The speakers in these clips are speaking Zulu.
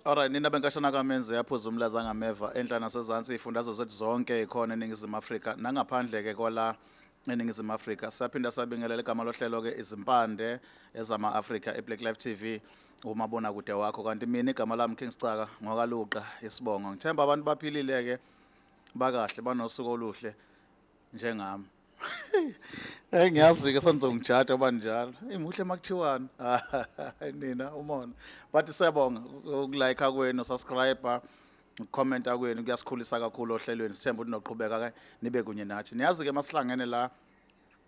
Alright, nina benkashana kaMenze yaphuza umlaza ngameva enhla nasezantsi ifundazo zethu zonke ikhona eNingizimu Afrika nangaphandle ke kwala eNingizimu Afrika. Saphinda sabingelela igama lohlelo ke izimpande ezama Afrika eBlack Life TV umabona kude wakho kanti mina igama lami King Sicaka ngokaluqa isibongo. Ngithemba abantu baphilile ke bakahle banosuku oluhle njengami. Ngiyazi ke sanizongijada banjalo. Muhle makuthiwani. Nina umona. Bathi siyabonga ukulike kwenu, subscribe, ucomment kwenu kuyasikhulisa kakhulu ohlelweni. Sithemba ukuthi noqhubeka ke nibe kunye nathi. Niyazi ke masihlangene la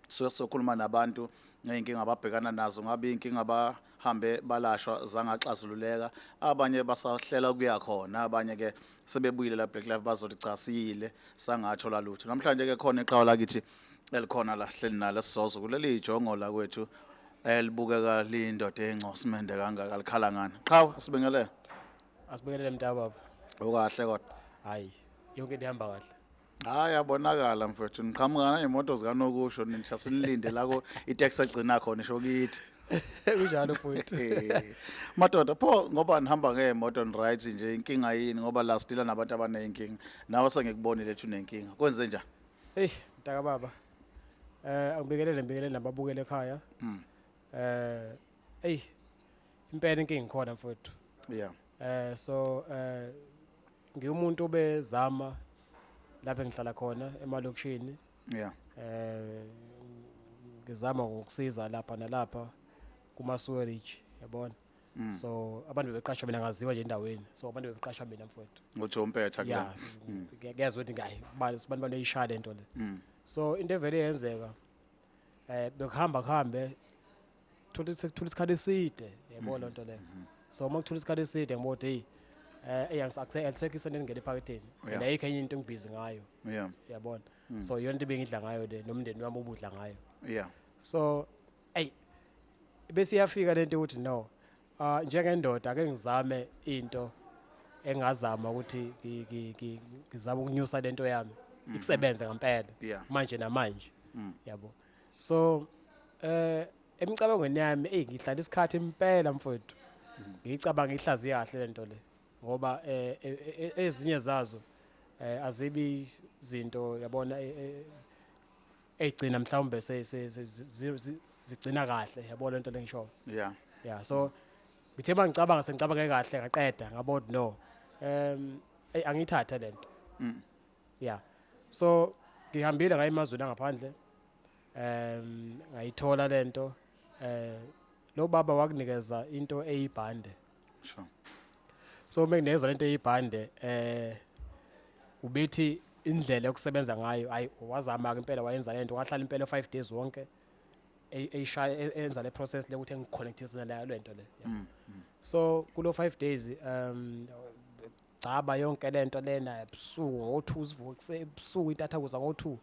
sokhuluma nabantu ngeyinkinga ababhekana nazo, ngabe inkinga abahambe balashwa zangaxazululeka, abanye basahlela kuya khona, abanye ke sebebuyile la Black Life bazothi cha siyile sangathola lutho. Namhlanje ke khona iqhawe lakithi elikhona la sihleli nalo sizozo kuleli ijongo la kwethu elibukeka lindoda engcosimende kangaka likhala ngani. Qhawe asibingelele. Asibingelele mntaba baba. Ukahle kodwa. Hayi, yonke into ihamba kahle. Hayi yabonakala mfethu niqhamukana imoto zikanokusho nisha sinilinde la ko itaxi agcina khona isho kithi. Kunjalo futhi. Madoda pho ngoba nihamba ngemoto right nje inkinga yini ngoba la sidila nabantu abanenkinga nawe sengikubonile ethi unenkinga kwenze njani? Hey, mntaka baba. Ngibingelele nababukele ekhaya. Hey, impela inkinga ikhona mfethu. Yeah. So ngiwumuntu obezama lapha engihlala khona emalokishini. Yeah. Ngizama ukusiza lapha nalapha kuma sewerage yabona. So abantu bebeqasha mina ngaziwa nje endaweni. So abantu bebeqasha mina mfowethu. Uthi umpetha Yeah. Ngiyazwe ukuthi ngayi abantu baneyishaya lento le. So into evele yenzeka bekuhambe thola isikhathi eside yabona lento le. So uma kuthola isikhathi eside ngibode hey ayisekho isento engene ephaketheni. And ayikho enye into engibhizi ngayo. Yeah. Yabona. So yona into bengidla ngayo le nomndeni wami obudla ngayo. Yeah. So hey bese iyafika lento ukuthi no njengendoda ake ngizame into engazama ukuthi ngizama ukunyusa lento yami ikusebenze ngempela manje namanje yabo. So emicabangweni yami ngihlala isikhathi impela mfowethu ngicabanga ihlaziya kahle lento le ngoba ezinye zazo azibi izinto yabona egcina mhlawumbe zigcina kahle yabona lento lengisho. Yeah, so ngithe mangicabanga sengicabanga kahle ngaqeda ngabona no angithatha lento. Yeah, so ngihambile ngayimazweni angaphandle ngayithola lento lo baba wakunikeza into eyibhande. Sure. So mengineza lento eyibhande ubethi indlela yokusebenza ngayo ayi wazama ke impela wayenza lento ngahlala impela 5 days wonke enza le process le ukuthi ngiconnectise la lento le. So kulo 5 days caba yonke lento lena ebusuku ngo2 sivuke ebusuku intathakuza ngo2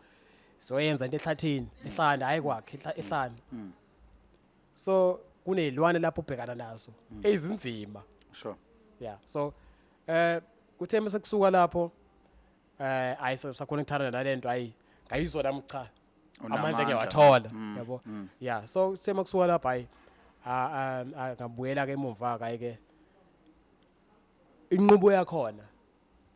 so yenza into ehlathini ehlanda hayi kwakhe ehlanda. So kunezilwane lapho ubhekana nazo ezinzima. Sure. Yeah, so kuthe mase kusuka lapho ayisaconnectana nalento ayi ngayizwa nami cha amandla ngiyawathola yabo. Yeah, so sema kusuka lapho ayi ngabuyela ke emuva kayi ke inqubo yakhona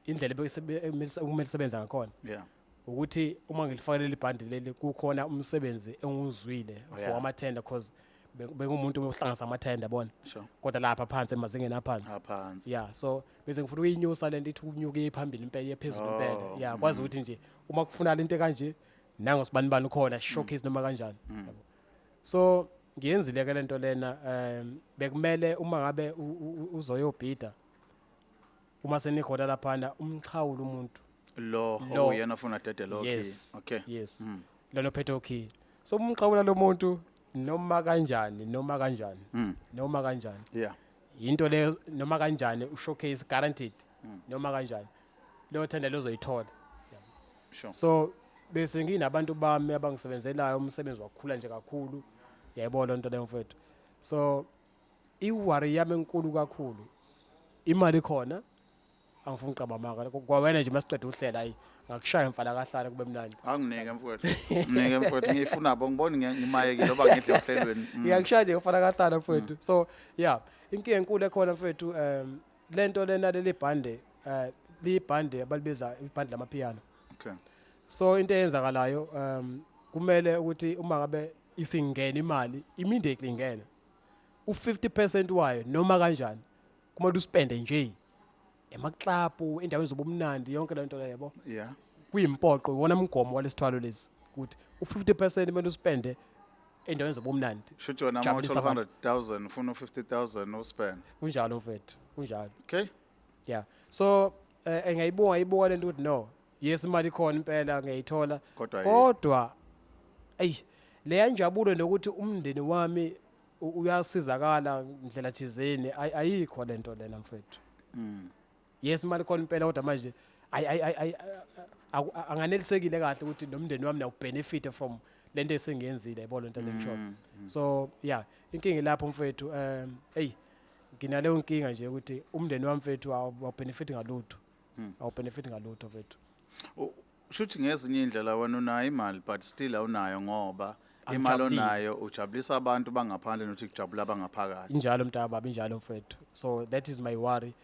indlela kumele sebenza ngakhona. Yeah. Ukuthi uma ngilifanele ibhandi leli kukhona umsebenzi enguzwile for amathenda because bengumuntu ohlanganisa amathenda bona. Sure. Kodwa lapha phansi emazingeni aphansi. Aphansi. Yeah, so bese ngifuna ukuyinyusa lento ithi unyuke phambili impela yephezulu impela. Yeah, kwazi ukuthi nje uma kufuna lento kanje nango sibanibani ukhona showcase noma kanjani. So ngiyenzile ke lento lena bekumele uma ngabe uzoyobhida uma senikhona lapha umxhawula umuntu lo yena ufuna dede lo key. Okay. Yes. Lona ophethe okey. So umxhawula lo muntu noma kanjani. Yeah. Into le noma kanjani ushowcase guaranteed noma kanjani lo thenda lozoyithola. Sure. So bese nginabantu bami abangisebenzelayo umsebenzi wakhula nje kakhulu yayibona lento le mfowethu. So iwari yami enkulu kakhulu imali khona angifuni uqaba maka kwawena nje masiqeda uhlela ayi ngakushaya mfana kahlala kube mnandi. Anginike mfowethu. Nginike mfowethu ngifuna ngiboni ngimayeki loba ngidle ohlelweni. Ngiyakushaya nje mfana kahlala mfowethu. So yeah, inkinga enkulu ekhona mfowethu lento lena leli bhande libhande abalibiza ibhande lamapiano. Okay. So into eyenzakalayo kumele ukuthi uma ngabe isingena imali immediately ingene u50% wayo noma kanjani kumele uspende nje emaklapu endaweni zobumnandi yonke lento leyo yabo Yeah. kuyimpoqo wona umgomo walesithwalo lezi ukuthi u50% kumele uspende endaweni zobumnandi Shothi wona Jabulisa mawuthola 100,000 ufuna 50,000 uspend. kunjalo mfethu kunjalo. Okay? Yeah. So engayibonga lento ukuthi no. Yes imali khona impela ngiyithola. Kodwa le njabulo nokuthi umndeni wami uyasizakala indlela thizeni ayikho lento lena mfethu. Yes imali khona impela kodwa manje anganelisekile kahle ukuthi nomndeni wami nawubenefit from lento esengiyenzile yabo lento lengisho. So yeah inkinga lapho mfethu nginaleyo nkinga nje ukuthi umndeni wami mfethu awubenefit ngalutho. Awubenefit ngalutho mfethu. Shothi ngezinye indlela wena unayo imali but still awunayo ngoba imali onayo ujabulisa abantu bangaphandle nothi kujabula abangaphakathi. Injalo mntaba injalo mfethu. So that is my worry.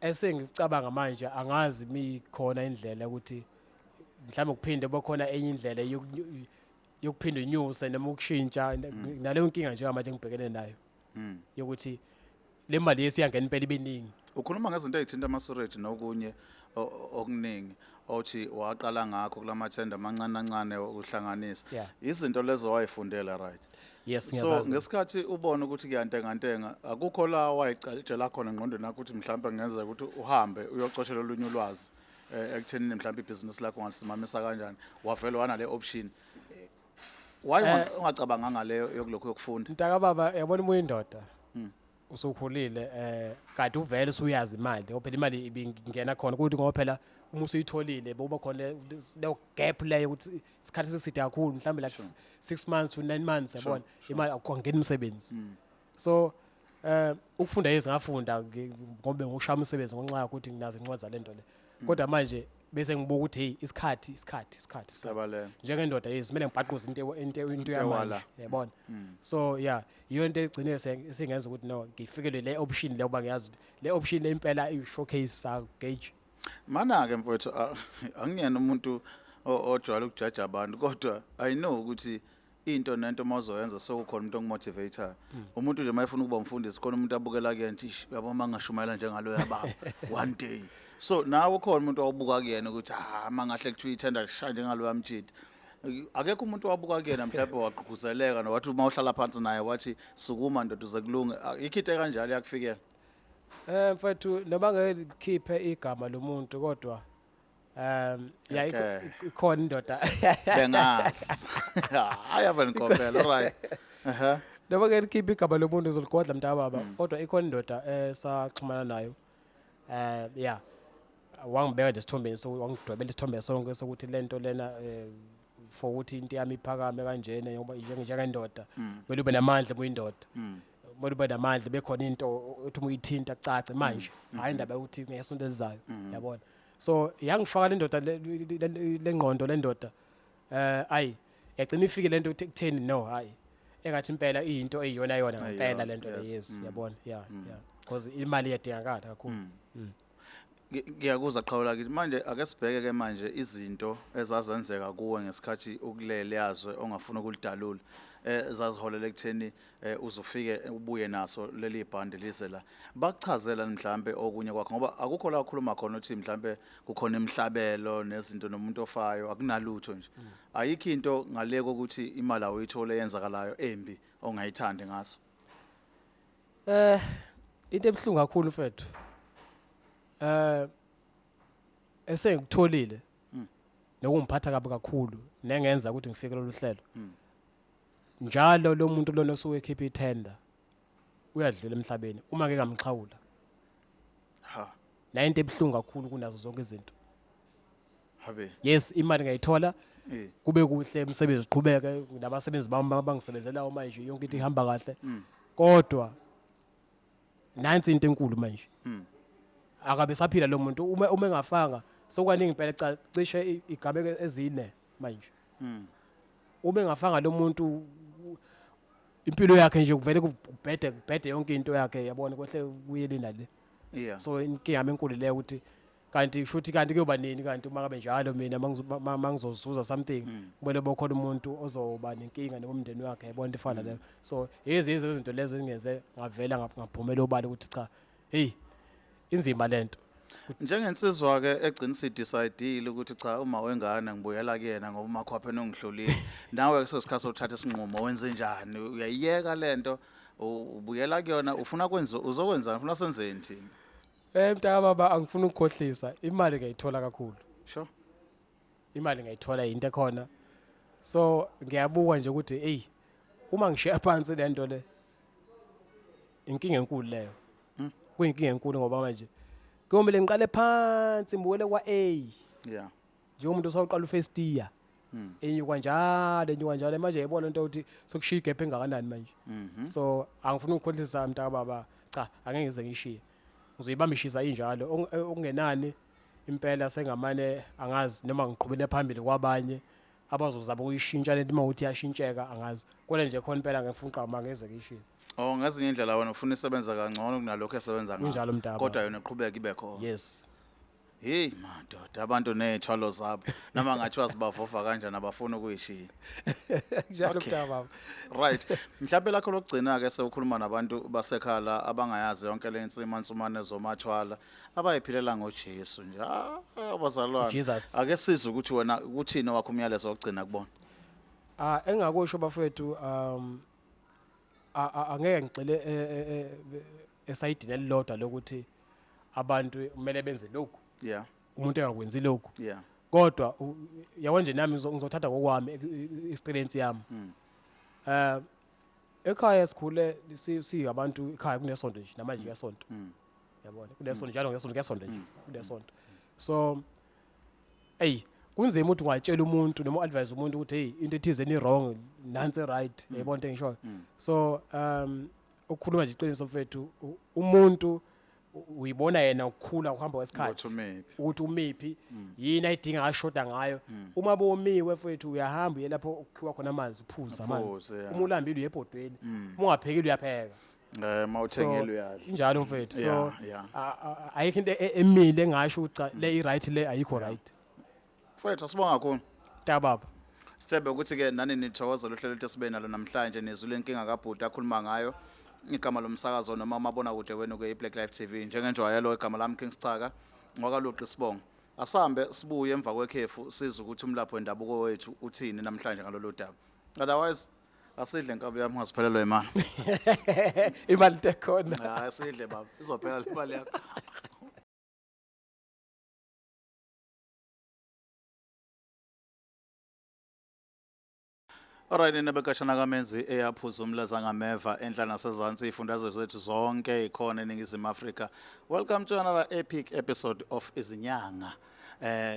Esengicabanga manje angazi mikhona indlela ukuthi mhlawumbe kuphinde bakhona enye indlela yokuphinda inyuse noma ukushintsha naleyo nkinga nje manje ngibhekene nayo. Yokuthi le mali yesiyangena impela ibeningi. Ukhuluma ngezinto ezithinta ama-storage nokunye okuningi othi waqala ngakho kulamathenda amancane kancane uhlanganisa. Izinto lezo wayifundela right. Yes ngiyazazi. So ngesikhathi ubona ukuthi kuyantenga akukho la wayicala khona engqondweni yakho ukuthi mhlawumbe ngenzeka ukuthi uhambe uyocoshela olunye ulwazi ekuthenini mhlawumbe ibhizinisi lakho ungasimamisa kanjani wavela wana le option. Why ungacabanga ngaleyo yokulokho yokufunda? Mntaka baba yabona umuntu indoda. Usukhulile kade uvele usuyazi imali phela imali ibingena khona ukuthi ngoba phela uma usuyitholile boba khona leyo gap leyo ukuthi isikhathi seside kakhulu mhlambe like 6 months to 9 months yabona imali akungena umsebenzi. So ukufunda ngafunda ngoba ngishaya umsebenzi ngonxa yakho ukuthi nginazo incwadi zalento le kodwa manje bese ngibuka ukuthi hey isikhathi njengendoda kumele ngibhaqoze into yamanje yabona. So yeah iyo into egcine singenza ukuthi no ngifikele le option le oba ngiyazi le option le impela i showcase sa gauge. Mana ke mfowethu angiyena umuntu ojwayele ukujaja abantu kodwa I know ukuthi into nento mazoyenza sokukhona umuntu ongumotivator. Umuntu nje mayefuna ukuba umfundisi khona umuntu abukela kuyena ntish yabo mangashumayela njengalo yababa one day. So nawe khona umuntu owabuka kuyena ukuthi mangahle kuthiwa ithenda lishaya njengalo yamjidi. Akekho umuntu owabuka kuyena mhlawumbe waqhuquzeleka nowathi uma uhlala phansi naye wathi sukuma ndoda uze kulunga. Ikhite kanjalo yakufikela. Mfethu noba ngikhiphe igama lomuntu kodwa ikhona indoda bengazi I haven't compare right noba ngikhiphe igama lomuntu uzoligodla mntaka baba kodwa ikhona indoda saxhumana nayo yeah wangibeka lesithombeni so wangidwebela isithombe sonke sokuthi lento lena for ukuthi into yami iphakame kanjena ngoba njengendoda kumele ube namandla kuyindoda. Kumele ube namandla bekhona into uthi uyithinta cace manje hayi indaba ukuthi ngesonto elizayo yabona. So yangifaka le ndoda lengqondo le ndoda yagcina ifike lento ekutheni no hayi engathi impela into eyiyona ngempela lento le yes yabona yeah because imali iyadingakala kakhulu. Ngiyakuzwa qhawula kithi manje ake sibheke ke manje izinto ezazenzeka kuwe ngesikhathi ukulele yazwe ongafuna ukulidalula ezaziholela ekutheni uzofike ubuye naso leli bhande lize la bakuchazela mhlambe okunye kwakho ngoba akukho la ukukhuluma khona uthi mhlambe kukhona emhlabelo nezinto nomuntu ofayo akunalutho nje. Ayikho into ngale kokuthi imali awuyithole yenzakalayo embi ongayithandi ngaso. Into ebhlungu kakhulu mfethu esengikutholile nokungiphatha kabi kakhulu nengenza ukuthi ngifike lo hlelo njalo lo muntu lona osuke ekhipha ithenda uyadlula emhlabeni uma ke ngamxhawula la into ebhlungu kakhulu kunazo zonke izinto. Yes imali ngayithola kube kuhle umsebenzi uqhubeke nabasebenzi bami bangisebenzelayo manje yonke into ihamba kahle kodwa nansi into enkulu manje akabe saphila lo muntu uma engafanga sokwaningi impela cishe igabe ezine manje. Uma engafanga lo muntu impilo yakhe nje kuvele kubhede yonke into yakhe yabona kohle kuyelina le Yeah. So inkinga yami enkulu leyo ukuthi kanti futhi kanti kuyoba nini kanti uma ngabe njalo mina mangizozuza something kumele bokhona umuntu ozoba nenkinga noma umndeni wakhe yabona into efana leyo. So izinto lezo engenze ngavela ngaphumela obala ukuthi cha hey inzima lento. Njengensizwa ke egcina sidecide ukuthi cha uma wengane ngibuyela kuyena ngoba umakhwaphe nongihlolile nawe kusesikhathi sokuthatha isinqumo wenze njani uyayiyeka lento ubuyela kuyona ufuna kwenza uzokwenza ufuna senzeni thina Mntaka baba angifuni ukukhohlisa imali ngiyithola kakhulu. sure Imali ngiyithola into ekhona. So ngiyabuka nje ukuthi hey uma ngishiya phansi lento le inkinga enkulu leyo. Kuyinkinga enkulu ngoba manje kumele ngiqale phansi ngibuyele kwa A yeah njengomuntu osawuqala ufirst year. Enyuka njalo manje yayibona into ukuthi sokushiya igap engakanani manje. So angifuni ukukhohlisa mntaka baba cha angeke ngize ngishiye. Ngizoyibamba ishisa injalo okungenani impela sengamane angazi noma ngiqhubele phambili kwabanye abazozaba ukuyishintsha lento uma uthi yashintsheka angazi kodwa nje khona impela ngifuna uqhama ngeze ngishiye. ngezinye indlela wena ufuna isebenza kangcono kunalokho esebenza Kunjalo mntaba. kodwa yona iqhubeka ibe khona Yes. hey madoda abantu nezithwalo zabo noma ngathiwa sibavova kanjani abafuna ukuyishiya Njalo Okay. mntaba baba. right mhlawumbe lakho lokugcina ke sewukhuluma nabantu basekhala abangayazi yonke le insimansumane zomathwala abayiphilela ngoJesu nje abazalwane Jesus. ake size ukuthi wena ukuthini wakho umyalezo wokugcina kubona Engakusho bafethu angeke ngicele esayidini elilodwa lokuthi abantu kumele benze lokhu yeah umuntu engakwenzi lokhu yeah kodwa yabo nje nami ngizothatha ngokwami experience yami ekhaya sikhule siyabantu ekhaya kunesonto nje namanje kuyasonto yabona kunesonto njalo kuyasonto nje kunesonto so hey kunzima ukuthi ungayitshela umuntu noma advise umuntu ukuthi hey into ethize ni wrong nansi right yabona into engisho so ukukhuluma nje iqiniso mfethu umuntu uyibona yena ukukhula ukuhamba kwesikhathi ukuthi umiphi yini ayidinga ashoda ngayo uma bomiwe mfethu uyahamba uye lapho ukhiwa khona amanzi uphuza amanzi uma ulambile uyebhodweni uma ungaphekile uyapheka mawuthengelwe yalo injalo mfethu so yeah. ayikho into emile engasho ukuthi le i-right le ayikho right mfethu asibonga kakhulu tababa Sithembe ukuthi ke nani nithokozela uhlelo lethu sibe nalo namhlanje nezule inkinga kaBhuti akhuluma ngayo igama lomsakazo noma umabona kude wenu ke iBlack Life TV njengenjwayelo igama lami King Sicaka ngwakaluqi sibonga asambe sibuye emva kwekhefu siza ukuthi umlapho wendabuko wethu uthini namhlanje ngalolu daba otherwise asidle inkabi yami ngasiphelelwe imali imali tekhona asidle baba izophela le mali yakho Alright nebekashana kaMenzi eyaphuza umlaza ngameva enhla nasezantsi ifundazwe zethu zonke ikhona eningizimu Afrika. Welcome to another epic episode of Izinyanga.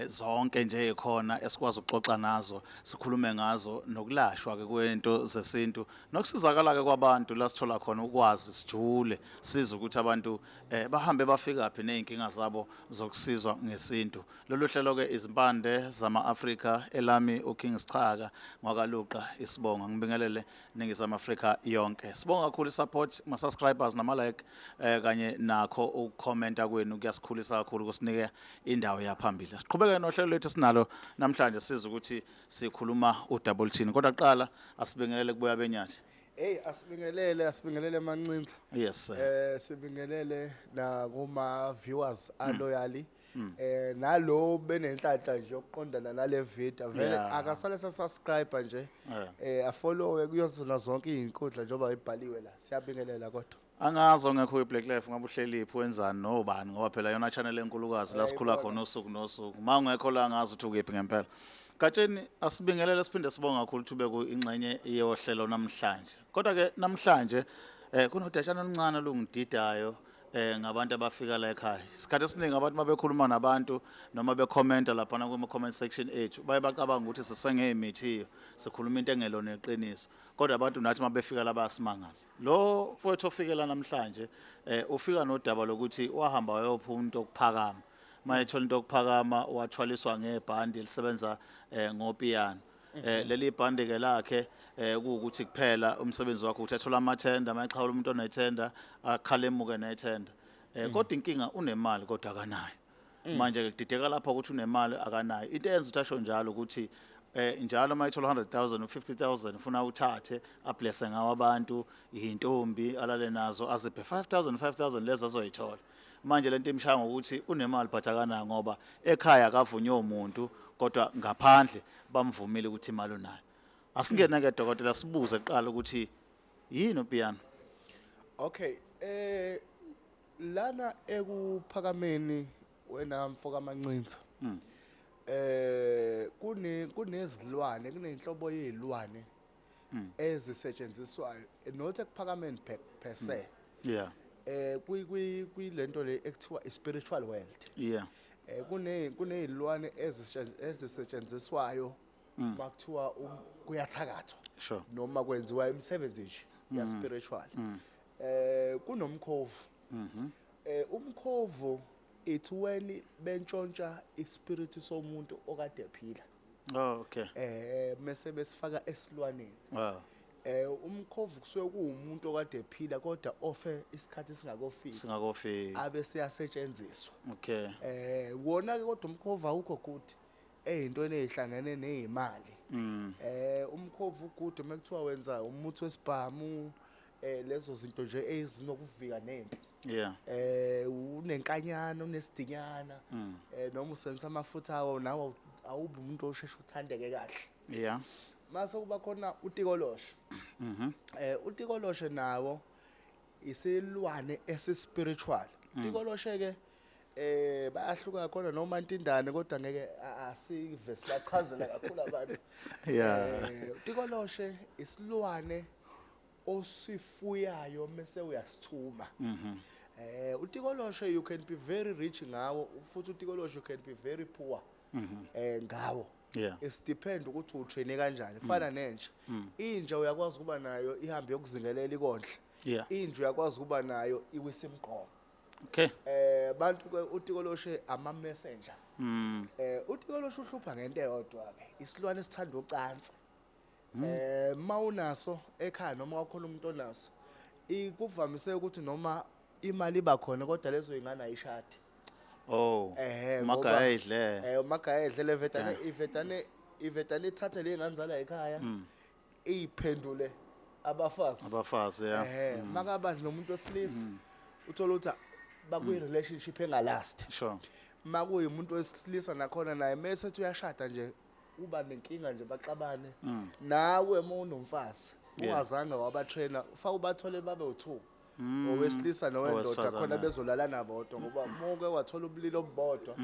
Zonke nje ikhona esikwazi ukuxoxa nazo, sikhulume ngazo nokulashwa ke kwento zesintu. Nokusizakala ke kwabantu la sithola khona ukwazi sijule, siza ukuthi abantu bahambe bafika phi nezinkinga zabo zokusizwa ngesintu. Lolu hlelo ke izimpande zama Afrika elami uKing Sicaka ngwakaluqa isibonga ngibingelele ningizimu Afrika yonke. Sibonga kakhulu support ma subscribers nama like kanye nakho ukukhomenta kwenu kuyasikhulisa kakhulu kusinike indawo yaphambili. Siqhubeka nohlelo lethu sinalo namhlanje siza ukuthi sikhuluma udouble chin kodwa qala asibingelele kubuya benyathi. Hey asibingelele mancinza. Yes sir. Sibingelele na kuma viewers aloyali. Nalo benenhlanhla nje yokuqondana nale video vele akasale subscribe nje. Afollow kuyozona zonke izinkundla njengoba ibhaliwe la. Siyabingelela kodwa. Angazo ngekho iBlack Life ngabe uhleliphi wenzani nobani ngoba phela yona channel enkulukazi la sikhula khona usuku nosuku. Mangekho la ngazi ukuthi ukephi ngempela. Katsheni asibingelele siphinde sibonga kakhulu tube ku ingxenye yohlelo namhlanje. Kodwa ke namhlanje kunodashana oluncane lungididayo ngabantu abafika la ekhaya. Isikhathi esiningi abantu mabekhuluma nabantu noma bekhomenta lapha na kuma comment section ethu baye bacabanga ukuthi sisengemithi sikhuluma into engelona iqiniso. Kodwa abantu nathi mabefika la bayasimangaza. Lo mfowethu ofikela namhlanje ufika nodaba lokuthi wahamba wayopha umuntu okuphakama. Mayethola into okuphakama wathwaliswa ngebhandi elisebenza ngopiyano. Leli bhandi ke lakhe ukuthi kuphela umsebenzi wakhe uthathola amathenda mayixhawula umuntu onethenda akhalemuke nethenda kodwa inkinga unemali kodwa akanayo manje ke kudideka lapha ukuthi unemali akanayo into eyenza ukuthi asho njalo ukuthi njalo mayithola 100,000 u50,000 ufuna uthathe ablesse ngawo abantu intombi alale nazo aziphe 5,000 lezi azoyithola manje lento imshaya ngokuthi unemali but akanayo ngoba ekhaya akavunywa umuntu kodwa ngaphandle bamvumile ukuthi imali unayo asingena ke dokotela sibuze kuqala ukuthi yini uPiano Okay, lana ekuphakameni wena mfoka amancinza. Kunezilwane, kunenhlobo yezilwane ezisetshenziswayo not ekuphakameni per se. yeah Kwilento le ekuthiwa spiritual world. yeah Kunezilwane ezisetshenziswayo makuthiwa kuyathakathwa sure noma kwenziwa imisebenzi nje ya spiritual. Kunomkhovu. Umkhovu ithuweni bentshontsha ispirit somuntu okade ephila. oh okay Mase besifaka esilwaneni. wow Umkhovu kusuke kuumuntu okade ephila kodwa ofe isikhathi singakofiki singakofika abe siyasetshenziswa. okay Wona ke kodwa umkhovu awukho good ezintweni ezihlangene nezimali. Umkhovu good mekuthiwa wenza umuthi wesibhamu lezo zinto nje ezinokuvika nempi. yeah Unenkanyana unesidinyana noma usenza amafutha awo nawe awubi umuntu osheshe uthandeke kahle. yeah Mase kuba khona utikoloshe. Utikoloshe nawo isilwane esispiritual. Utikoloshe ke bayahluka khona noma intindane kodwa ngeke asive sibachazela kakhulu abantu. yeah Utikoloshe isilwane osifuyayo mase uyasithuma. Utikoloshe you can be very rich ngawo futhi utikoloshe you can be very poor ngawo. yeah It depend ukuthi utraine kanjani. Fana nenje. Inja uyakwazi kuba nayo ihambe yokuzingelela ikondle. yeah Inja uyakwazi kuba nayo iwisa imqomo. okay Bantu ke utikoloshe ama messenger. Utikoloshe uhlupha ngento eyodwa ke. Isilwane esithanda ucansi. Mawunaso ekhaya noma wakhona umuntu onaso ikuvamise ukuthi noma imali iba khona kodwa lezo ingane ayishadi. oh magaya edle Magaya edle ivetane ithathe le nganzala ekhaya iphendule abafazi yeah makabadli nomuntu wesilisa uthola ukuthi bakuyi relationship engalast. sure Makuyi umuntu wesilisa nakhona naye mase ethi uyashada nje uba nenkinga nje baxabane nawe uma unomfazi ungazange wabatrainer ufaka ubathole babe u2 owesilisa nowendoda khona bezolala nabodwa ngoba moke wathola ubulilo obodwa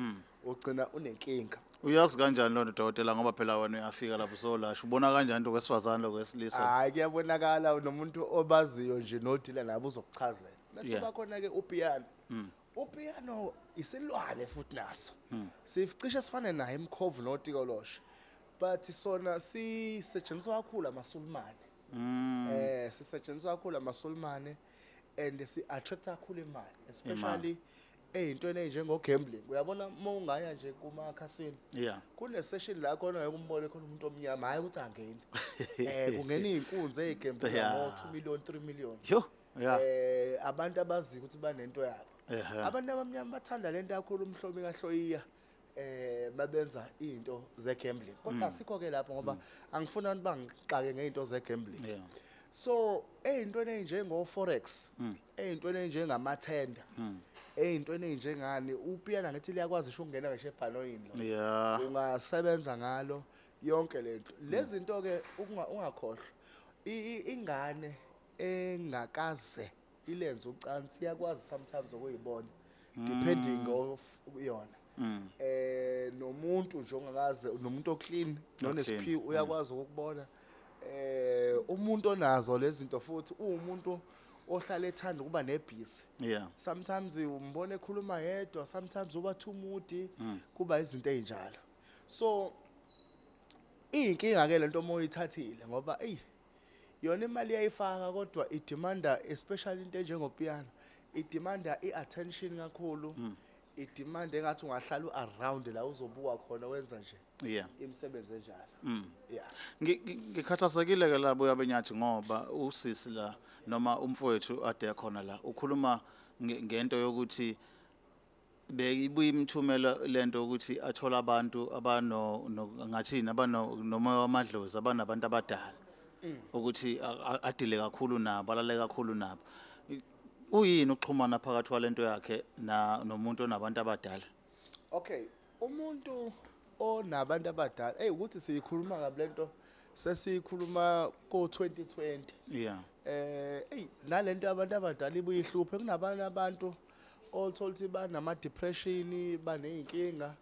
ugcina unenkinga. uyazi kanjani lo dokotela ngoba phela wena uyafika lapho solasha ubona kanjani into kwesifazana lokwesilisa Hayi kuyabonakala nomuntu obaziyo nje nodila nabo uzokuchazela. Bese bakhona ke uPiano. uPiano isilwane futhi naso. Sificishe sifane naye imkhovu notikoloshe. But sona sisetshenziswa kakhulu amaSulumane. Sisetshenziswa kakhulu amaSulumane and si attract kakhulu imali especially ezintweni ezinjengo gambling. Uyabona mawungaya nje kuma casino yeah kune session la khona ngekumbone khona umuntu omnyama hayi ukuthi angeni. Kungena izinkunzi ezigambling ngo 2 million 3 million. yo yeah Abantu abazi ukuthi banento yabo. Abantu abamnyama bathanda lento kakhulu umhlomi kaHloyiya. Babenza into ze gambling kodwa asikho ke lapho ngoba angifuna abantu bangixake ngezinto ze gambling. yeah So ezintweni ezinjengo forex ezintweni ezinjengamathenda ezintweni ezinjengani uPiano ngithi liyakwazi usho ukungena ngisho ebhanoyini lo yeah ungasebenza ngalo yonke lento lezi zinto ke ungakhohlwa ingane engakaze ilenze ucansi iyakwazi sometimes ukuyibona depending of yona. Nomuntu nje ongakaze nomuntu oclean nonesiphiwo uyakwazi ukubona umuntu onazo lezi zinto futhi umuntu ohlala ethanda ukuba nebhizi. yeah Sometimes umbone ekhuluma yedwa sometimes uba too moody kuba izinto ezinjalo. So inkinga ke lento moyithathile ngoba yona imali iyayifaka kodwa idemanda especially into enjengoPiano idemanda iattention kakhulu. Idemand engathi ungahlala around la uzobuka khona wenza nje yeah imisebenzi enjalo. Yeah ngikhathazekile ke labo yabenyathi ngoba usisi la noma umfowethu ade khona la ukhuluma ngento yokuthi beyibuye imthumela lento ukuthi athola abantu ngathini nomoya wamadlozi abanabantu abadala ukuthi adile kakhulu nabo alale kakhulu nabo. Uyini ukuxhumana phakathi kwalento yakhe nomuntu onabantu abadala? Okay, umuntu onabantu abadala ukuthi siyikhuluma ngabe lento sesiyikhuluma ko-2020. Yeah. Nalento yabantu abadala ibuye ihluphe kunabanye abantu othola ukuthi banama-depression baney'nkinga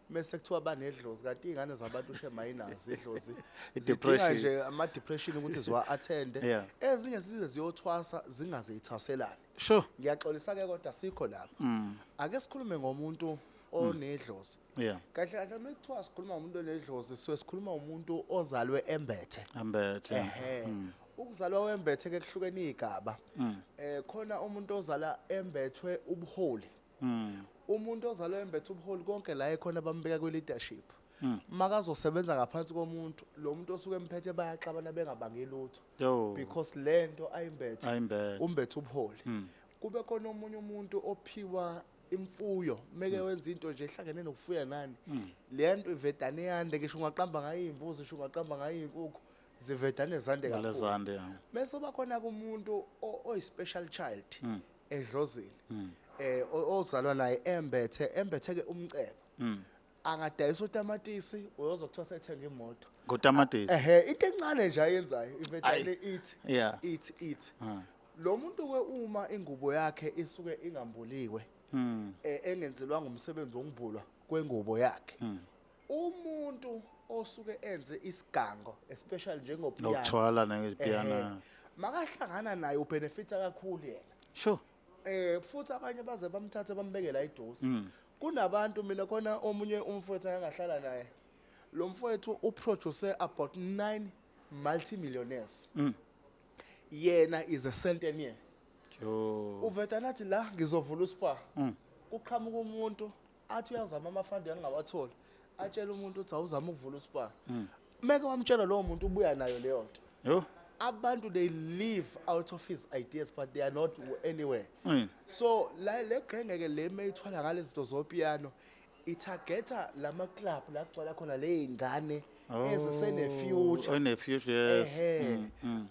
mese kuthiwa banedlozi kanti iy'ngane zabantu shema ayinazo idlozi zidinga nje ama-depression ukuthi ziwa-athende Yeah. ezinye zize ziyothwasa zingaze yithwaselane. Sure. Ngiyaxolisa-ke kodwa sikho lapho. Ake sikhulume ngomuntu onedlozi. Yeah. Kahle kahle uma kuthiwa sikhuluma ngomuntu onedlozi sikhuluma umuntu ozalwe embethe. Ambethe. Ukuzalwa wembethe-ke kuhlukene iy'gaba. Khona umuntu ozala embethwe ubuholi. Umuntu ozalwe embethe ubuholi konke la ekhona bambeka kwe-leadership. Makazosebenza ngaphansi komuntu lo muntu osuke emphethe bayaxabana bengabangi lutho because lento ayimbethe umbethe ubuholi. Kube khona omunye umuntu ophiwa imfuyo meke wenza into nje ehlangene nokufuya nani lento ivedane yande ngisho ungaqamba ngayo imbuzi ngisho ungaqamba ngayo inkukhu zivedane zande kakhulu. Bese bakhona kumuntu oyi-special child edlozini ozalwa naye embethe-ke umcebo. Angadayisa utamatisi uyozokuthiwa sethenga imoto Ngotamatisi. Into encane nje ayenzayo ivedane ithi lo muntu-ke uma ingubo yakhe isuke ingambuliwe engenzelwanga umsebenzi wokubulwa kwengubo yakhe, umuntu osuke enze isigango especially njengopiyano Nokuthwala nepiyano. makahlangana naye ubenefita kakhulu yena. Sure. Futhi abanye baze bamthathe bambeke la idosi. Kunabantu mina khona omunye umfowethu angahlala naye. Lo mfowethu uproduce about 9 multimillionaires. Yena is a centennial. Uveta nathi la ngizovula uspa. Kuqhamuka umuntu athi uyazama amafandi angawatholi. Atshela umuntu uthi awuzama ukuvula uspa. Meke wamtshela lo muntu ubuya nayo leyo nto. Abantu they live out of his ideas but they are not anywhere. So le gengeke le mayithwala ngale zinto zopiano itargeta lama club la kugcwala khona le ingane ezisene future. Yes.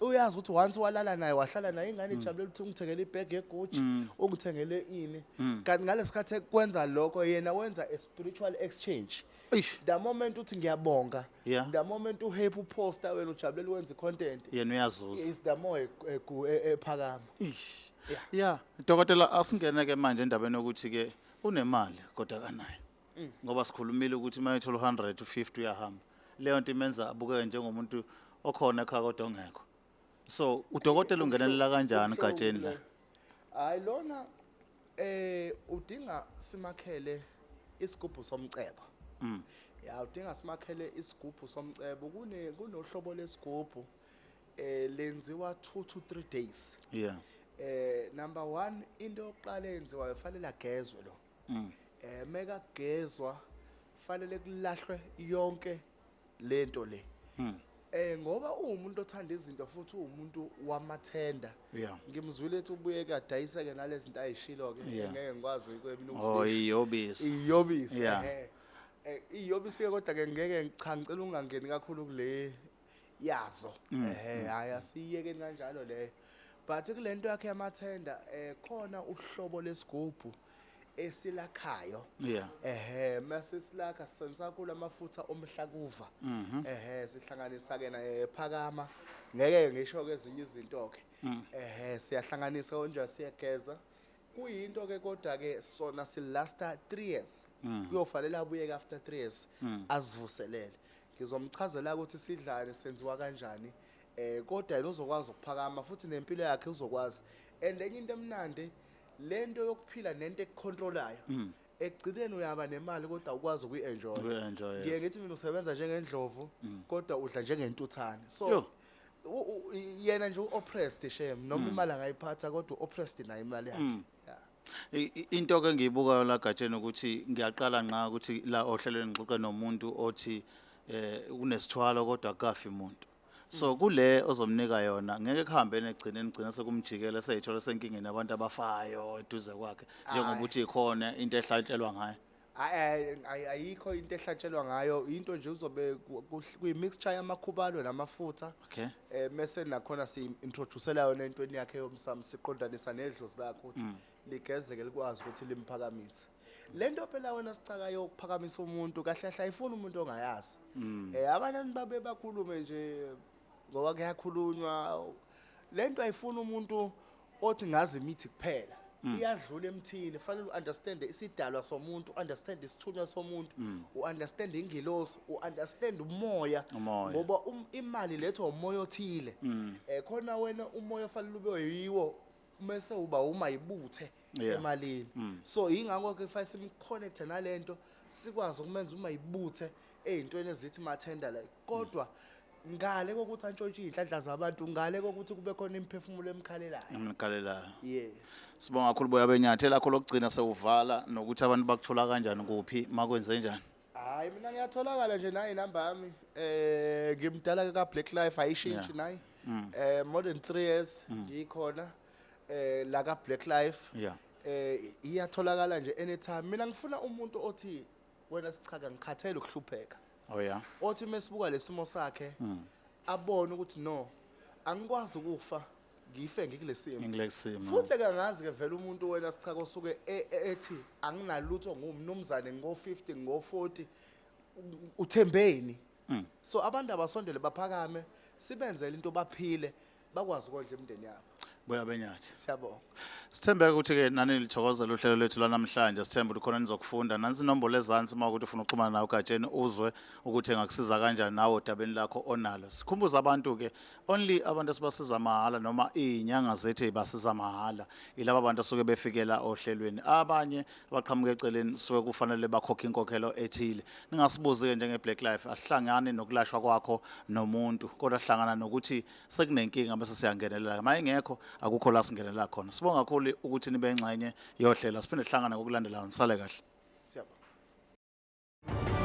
Uyazi ukuthi once walala naye wahlala naye ingane ijabulela ukuthi ungithengele ibag eGucci ungithengele ini kanti ngalesikhathi kwenza lokho yena wenza a spiritual exchange. The moment uthi ngiyabonga, the moment uhappy poster wena ujabulela wenza content yena uyazuza is the more ephakama. Yeah, dokotela asingene ke manje endabeni ukuthi ke unemali kodwa kanayo. Ngoba sikhulumile ukuthi mayithola 100 to 50 uyahamba. Leyo nto imenza abukeke njengomuntu okhona ekhaya kodwa ongekho. So udokotela ungenelela kanjani egatsheni la? Hayi lona udinga simakhele isigubhu somcebo. Ya udinga simakhele isigubhu somcebo kunohlobo lesigubhu lenziwa 2 to 3 days. Yeah. Number 1 into yokuqala enziwayo fanele agezwe lo. Meka gezwa fanele kulahlwe yonke lento le. Ngoba umuntu othanda izinto futhi umuntu wamathenda. Ngimzwile ethi ubuye kadayisa ke nalezi zinto ayishilo ke ngeke ngikwazi ukuyemina iyobisi. Iyobisi. Iyobisi ke kodwa ke ngeke ngicela ungangeni kakhulu kule yazo. Hayi asiyekeni kanjalo le. But kulento yakhe yamathenda khona uhlobo lesigubhu esilakhayo. Mase silakha sensakula amafutha omhlakuva. Sihlanganisa ke naphakama ngeke ngisho ke ezinye izinto ke. Siyahlanganisa konje siyageza. Kuyinto ke kodwa ke sona silasta 3 years. Kuyofanele abuye after 3 years azivuselele. Ngizomchazela ukuthi sidlane senziwa kanjani. Kodwa yena uzokwazi ukuphakama futhi nempilo yakhe uzokwazi. And enye into emnandi lento yokuphila nento ekucontrolayo ekugcineni uyaba nemali kodwa ukwazi ukuenjoy. Ngiye ngithi mina usebenza njengendlovu kodwa udla njengentuthane. So yena nje oppressed shame noma imali angayiphatha kodwa oppressed nayo imali yakhe. Into ke ngiyibukayo la gatsheni ukuthi ngiyaqala nqa ukuthi la ohlelweni ngixoxe nomuntu othi unesithwalo kodwa akafi umuntu. So kule ozomnika yona ngeke kuhambe negcine sekumjikele seyithola senkingeni abantu abafayo eduze kwakhe njengoba uthi ikhona into ehlatshelwa ngayo. Ayikho into ehlatshelwa ngayo into nje uzobe kuyi-mixture yamakhubalo namafutha. Okay. Mese nakhona si-introducela yona entweni yakhe yomsamo siqondanisa nedlozi lakho ukuthi ligezeke likwazi ukuthi limphakamise. Lento phela wena sichaka yokuphakamisa umuntu kahle kahle ayifuni umuntu ongayazi. Abanye babe bakhulume nje ngoba kuyakhulunywa lento ayifuni umuntu othi ngazi imithi kuphela. Iyadlula emthini fanele u-understand isidalwa somuntu, understand isithunywa somuntu, u-understand ingilosi, u-understand umoya ngoba imali letho umoya othile. Khona wena umoya fanele ube yiwo mase uba umayibuthe emalini. So ingakho ke kufanele simconnect nalento sikwazi ukumenza umayibuthe ezintweni ezithi mathenda la kodwa ngale kokuthi antshontshe inhlanhla zabantu ngale kokuthi kube khona imphefumulo emkhalelayo. Yeah. Sibonga kakhulu Boya Benyathi lakho lokugcina sewuvala nokuthi abantu bakuthola kanjani kuphi makwenze njani. Hayi mina ngiyatholakala nje nayi inamba yami ngimdala ka Black Life ayishintshi nayi more than 3 years ngikhona la ka Black Life. Yeah. Iyatholakala nje anytime mina ngifuna umuntu othi wena sichaka ngikhathele ukuhlupheka. Oh yeah. Othi mesibuka lesimo sakhe abone ukuthi no angikwazi ukufa ngife ngikulesimo. Futhi ke ngazi ke vele umuntu wena sichaka osuke ethi anginalutho ngumnumzane ngo50 ngo40 uthembeni. So abantu abasondele baphakame sibenzele into baphile bakwazi ukondla imndeni yabo. Boya Benyathi. Siyabonga. Sithembe ukuthi ke nani lithokozela uhlelo lwethu lanamhlanje sithembe ukuthi khona nizokufunda nansi inombolo ezansi uma ukuthi ufuna ukuxhumana nawe ugatsheni uzwe ukuthi engakusiza kanjani nawe odabeni lakho onalo. Sikhumbuza abantu ke only abantu esibasiza mahala noma izinyanga zethu ezibasiza mahala ilabo abantu asuke befikela ohlelweni. Abanye abaqhamuke eceleni suke kufanele bakhokhe inkokhelo ethile. Ningasibuzi ke njenge Black Life asihlangane nokulashwa kwakho nomuntu kodwa hlangana nokuthi sekunenkinga bese siyangenelela. Mayengekho akukho la singenela khona. Sibonga kakhulu ukuthi nibe engxenye yohlela siphinde sihlangane ngokulandelayo nisale kahle. Siyabonga.